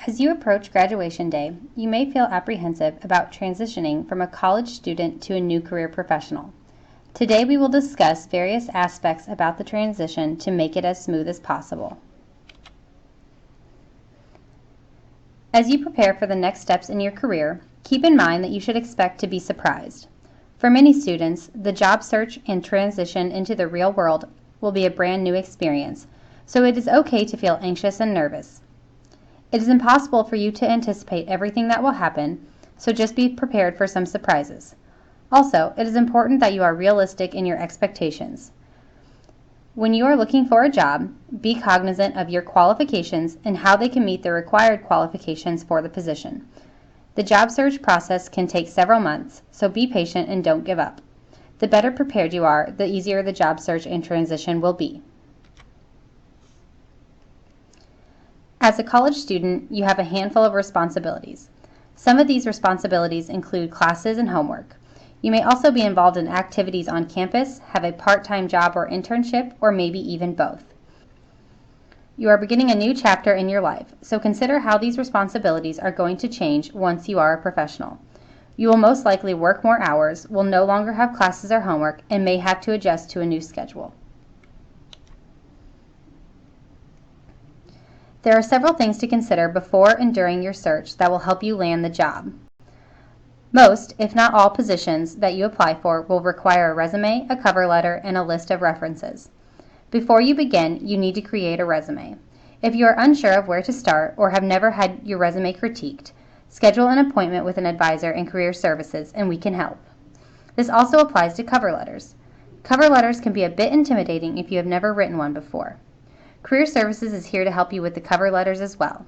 As you approach graduation day, you may feel apprehensive about transitioning from a college student to a new career professional. Today we will discuss various aspects about the transition to make it as smooth as possible. As you prepare for the next steps in your career, keep in mind that you should expect to be surprised. For many students, the job search and transition into the real world will be a brand new experience, so it is okay to feel anxious and nervous. It is impossible for you to anticipate everything that will happen, so just be prepared for some surprises. Also, it is important that you are realistic in your expectations. When you are looking for a job, be cognizant of your qualifications and how they can meet the required qualifications for the position. The job search process can take several months, so be patient and don't give up. The better prepared you are, the easier the job search and transition will be. As a college student, you have a handful of responsibilities. Some of these responsibilities include classes and homework. You may also be involved in activities on campus, have a part-time job or internship, or maybe even both. You are beginning a new chapter in your life, so consider how these responsibilities are going to change once you are a professional. You will most likely work more hours, will no longer have classes or homework, and may have to adjust to a new schedule. There are several things to consider before and during your search that will help you land the job. Most, if not all, positions that you apply for will require a resume, a cover letter, and a list of references. Before you begin, you need to create a resume. If you are unsure of where to start or have never had your resume critiqued, schedule an appointment with an advisor in Career Services and we can help. This also applies to cover letters. Cover letters can be a bit intimidating if you have never written one before. Career Services is here to help you with the cover letters as well.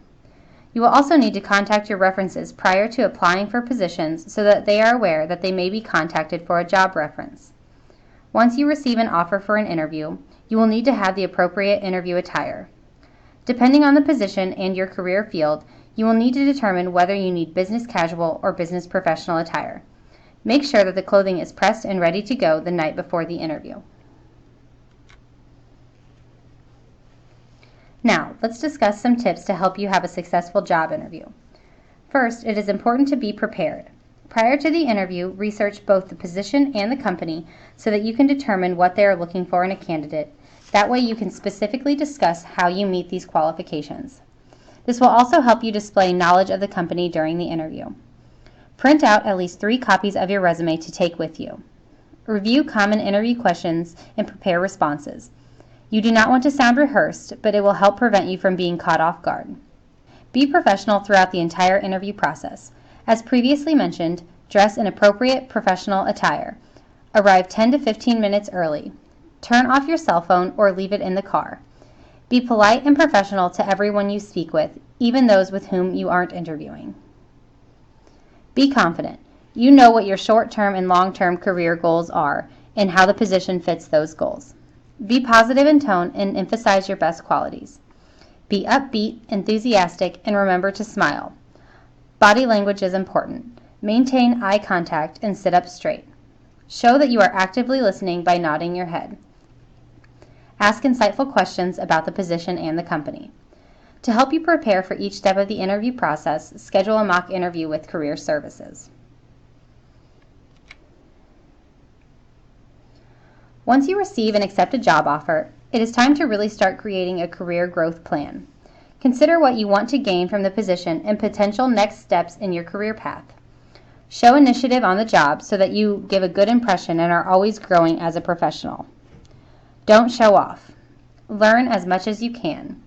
You will also need to contact your references prior to applying for positions so that they are aware that they may be contacted for a job reference. Once you receive an offer for an interview, you will need to have the appropriate interview attire. Depending on the position and your career field, you will need to determine whether you need business casual or business professional attire. Make sure that the clothing is pressed and ready to go the night before the interview. Now, let's discuss some tips to help you have a successful job interview. First, it is important to be prepared. Prior to the interview, research both the position and the company so that you can determine what they are looking for in a candidate. That way you can specifically discuss how you meet these qualifications. This will also help you display knowledge of the company during the interview. Print out at least 3 copies of your resume to take with you. Review common interview questions and prepare responses. You do not want to sound rehearsed, but it will help prevent you from being caught off guard. Be professional throughout the entire interview process. As previously mentioned, dress in appropriate professional attire. Arrive 10 to 15 minutes early. Turn off your cell phone or leave it in the car. Be polite and professional to everyone you speak with, even those with whom you aren't interviewing. Be confident. You know what your short-term and long-term career goals are and how the position fits those goals. Be positive in tone and emphasize your best qualities. Be upbeat, enthusiastic, and remember to smile. Body language is important. Maintain eye contact and sit up straight. Show that you are actively listening by nodding your head. Ask insightful questions about the position and the company. To help you prepare for each step of the interview process, schedule a mock interview with Career Services. Once you receive and accept a job offer, it is time to really start creating a career growth plan. Consider what you want to gain from the position and potential next steps in your career path. Show initiative on the job so that you give a good impression and are always growing as a professional. Don't show off. Learn as much as you can.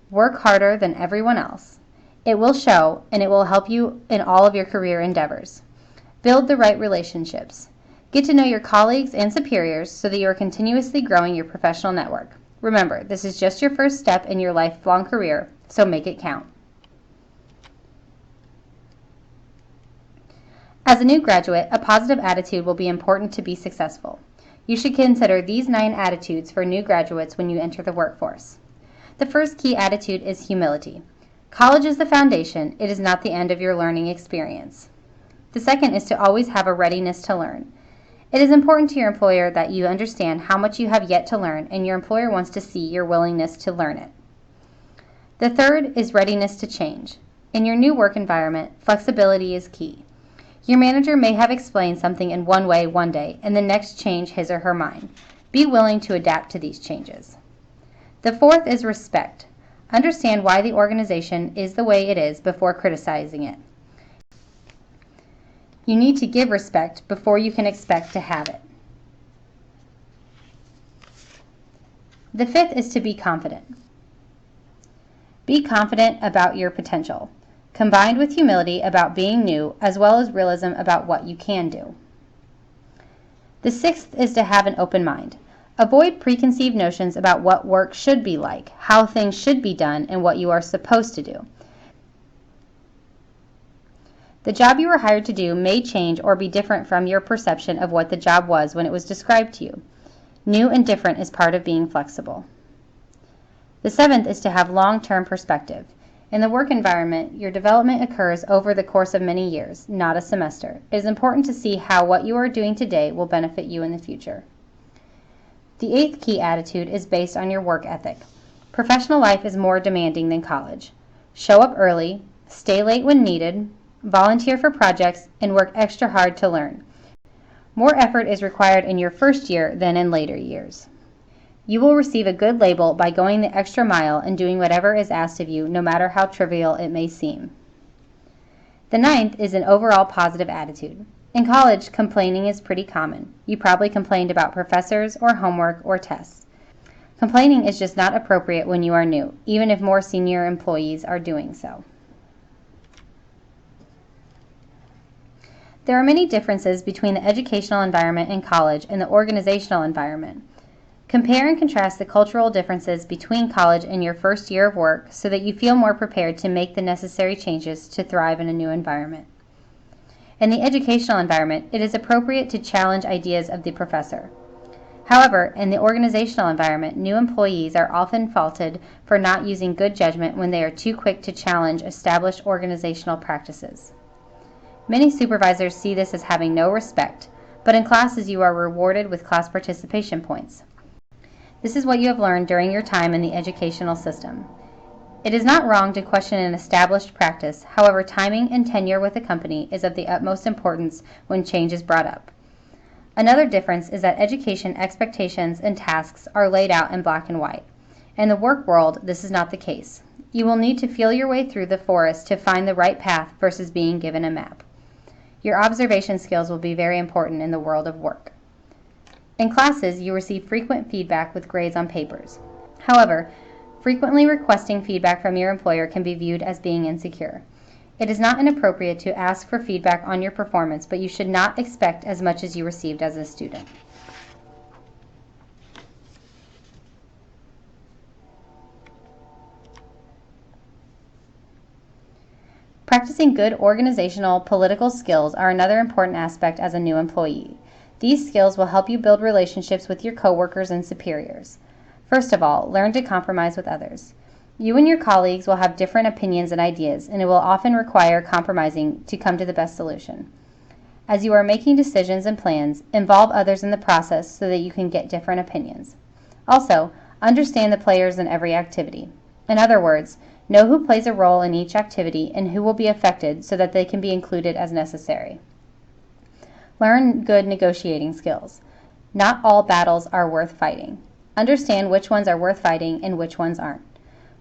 Work harder than everyone else. It will show and it will help you in all of your career endeavors. Build the right relationships. Get to know your colleagues and superiors so that you are continuously growing your professional network. Remember, this is just your first step in your lifelong career, so make it count. As a new graduate, a positive attitude will be important to be successful. You should consider these 9 attitudes for new graduates when you enter the workforce. The first key attitude is humility. College is the foundation. It is not the end of your learning experience. The second is to always have a readiness to learn. It is important to your employer that you understand how much you have yet to learn, and your employer wants to see your willingness to learn it. The third is readiness to change. In your new work environment, flexibility is key. Your manager may have explained something in one way one day and the next change his or her mind. Be willing to adapt to these changes. The fourth is respect. Understand why the organization is the way it is before criticizing it. You need to give respect before you can expect to have it. The fifth is to be confident. Be confident about your potential, combined with humility about being new, as well as realism about what you can do. The sixth is to have an open mind. Avoid preconceived notions about what work should be like, how things should be done, and what you are supposed to do. The job you were hired to do may change or be different from your perception of what the job was when it was described to you. New and different is part of being flexible. The seventh is to have long-term perspective. In the work environment, your development occurs over the course of many years, not a semester. It is important to see how what you are doing today will benefit you in the future. The eighth key attitude is based on your work ethic. Professional life is more demanding than college. Show up early, stay late when needed, volunteer for projects, and work extra hard to learn. More effort is required in your first year than in later years. You will receive a good label by going the extra mile and doing whatever is asked of you, no matter how trivial it may seem. The ninth is an overall positive attitude. In college, complaining is pretty common. You probably complained about professors or homework or tests. Complaining is just not appropriate when you are new, even if more senior employees are doing so. There are many differences between the educational environment in college and the organizational environment. Compare and contrast the cultural differences between college and your first year of work so that you feel more prepared to make the necessary changes to thrive in a new environment. In the educational environment, it is appropriate to challenge ideas of the professor. However, in the organizational environment, new employees are often faulted for not using good judgment when they are too quick to challenge established organizational practices. Many supervisors see this as having no respect, but in classes you are rewarded with class participation points. This is what you have learned during your time in the educational system. It is not wrong to question an established practice, however, timing and tenure with a company is of the utmost importance when change is brought up. Another difference is that education expectations and tasks are laid out in black and white. In the work world, this is not the case. You will need to feel your way through the forest to find the right path versus being given a map. Your observation skills will be very important in the world of work. In classes, you receive frequent feedback with grades on papers. However, frequently requesting feedback from your employer can be viewed as being insecure. It is not inappropriate to ask for feedback on your performance, but you should not expect as much as you received as a student. Practicing good organizational, political skills are another important aspect as a new employee. These skills will help you build relationships with your coworkers and superiors. First of all, learn to compromise with others. You and your colleagues will have different opinions and ideas, and it will often require compromising to come to the best solution. As you are making decisions and plans, involve others in the process so that you can get different opinions. Also, understand the players in every activity. In other words, know who plays a role in each activity and who will be affected so that they can be included as necessary. Learn good negotiating skills. Not all battles are worth fighting. Understand which ones are worth fighting and which ones aren't.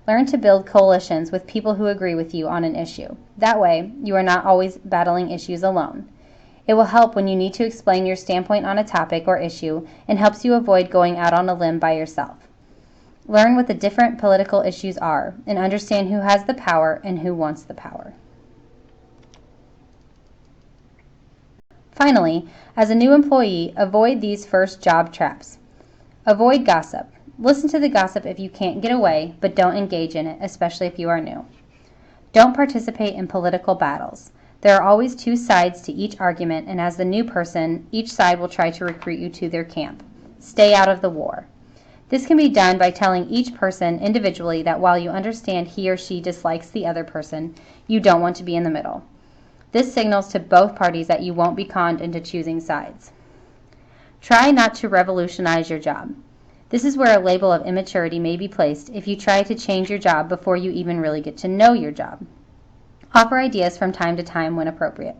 Learn to build coalitions with people who agree with you on an issue. That way, you are not always battling issues alone. It will help when you need to explain your standpoint on a topic or issue and helps you avoid going out on a limb by yourself. Learn what the different political issues are and understand who has the power and who wants the power. Finally, as a new employee, avoid these first job traps. Avoid gossip. Listen to the gossip if you can't get away, but don't engage in it, especially if you are new. Don't participate in political battles. There are always two sides to each argument, and as the new person, each side will try to recruit you to their camp. Stay out of the war. This can be done by telling each person individually that while you understand he or she dislikes the other person, you don't want to be in the middle. This signals to both parties that you won't be conned into choosing sides. Try not to revolutionize your job. This is where a label of immaturity may be placed if you try to change your job before you even really get to know your job. Offer ideas from time to time when appropriate.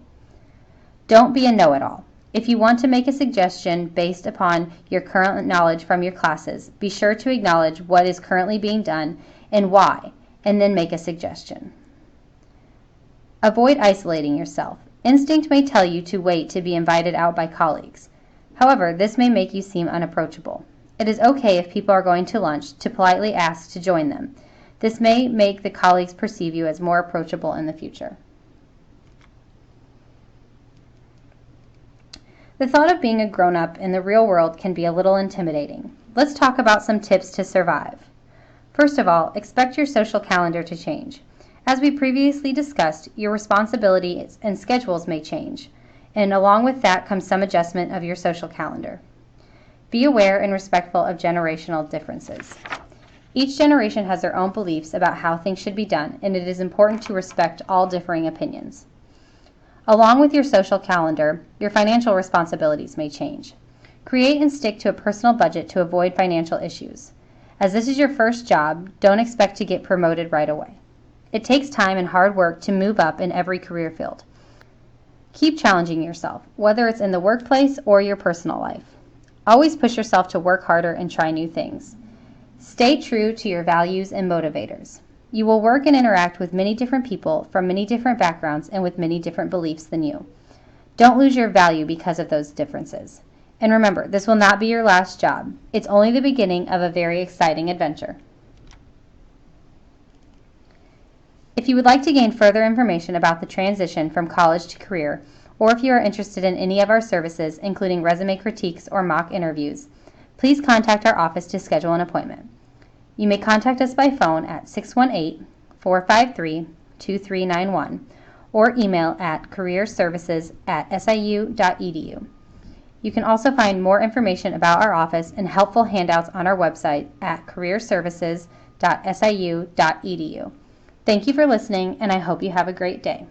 Don't be a know-it-all. If you want to make a suggestion based upon your current knowledge from your classes, be sure to acknowledge what is currently being done and why, and then make a suggestion. Avoid isolating yourself. Instinct may tell you to wait to be invited out by colleagues. However, this may make you seem unapproachable. It is okay if people are going to lunch to politely ask to join them. This may make the colleagues perceive you as more approachable in the future. The thought of being a grown-up in the real world can be a little intimidating. Let's talk about some tips to survive. First of all, expect your social calendar to change. As we previously discussed, your responsibilities and schedules may change, and along with that comes some adjustment of your social calendar. Be aware and respectful of generational differences. Each generation has their own beliefs about how things should be done, and it is important to respect all differing opinions. Along with your social calendar, your financial responsibilities may change. Create and stick to a personal budget to avoid financial issues. As this is your first job, don't expect to get promoted right away. It takes time and hard work to move up in every career field. Keep challenging yourself, whether it's in the workplace or your personal life. Always push yourself to work harder and try new things. Stay true to your values and motivators. You will work and interact with many different people from many different backgrounds and with many different beliefs than you. Don't lose your value because of those differences. And remember, this will not be your last job. It's only the beginning of a very exciting adventure. If you would like to gain further information about the transition from college to career, or if you are interested in any of our services, including resume critiques or mock interviews, please contact our office to schedule an appointment. You may contact us by phone at 618-453-2391 or email at careerservices@siu.edu. You can also find more information about our office and helpful handouts on our website at careerservices.siu.edu. Thank you for listening, and I hope you have a great day.